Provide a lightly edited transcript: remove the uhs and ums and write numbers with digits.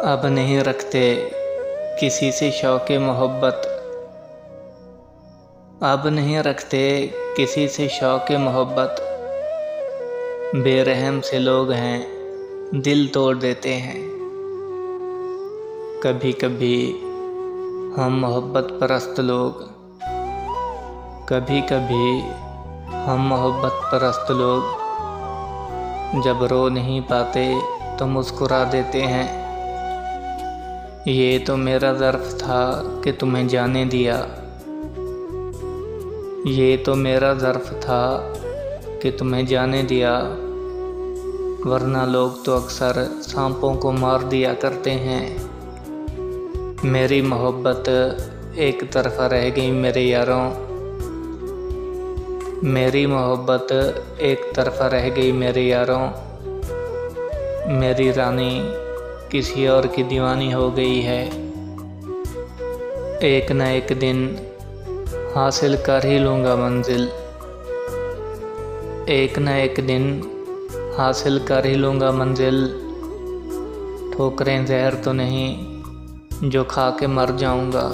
अब नहीं रखते किसी से शौक़ मोहब्बत, अब नहीं रखते किसी से शौक़ मोहब्बत। बेरहम से लोग हैं, दिल तोड़ देते हैं। कभी कभी हम मोहब्बत परस्त लोग, कभी कभी हम मोहब्बत परस्त लोग जब रो नहीं पाते तो मुस्कुरा देते हैं। ये तो मेरा ज़र्फ़ था कि तुम्हें जाने दिया, ये तो मेरा ज़र्फ़ था कि तुम्हें जाने दिया, वरना लोग तो अक्सर सांपों को मार दिया करते हैं। मेरी मोहब्बत एक तरफ़ा रह गई मेरे यारों, मेरी मोहब्बत एक तरफ़ा रह गई मेरे यारों। मेरी रानी किसी और की दीवानी हो गई है। एक न एक दिन हासिल कर ही लूँगा मंजिल, एक न एक दिन हासिल कर ही लूँगा मंजिल। ठोकरें ज़हर तो नहीं जो खा के मर जाऊँगा।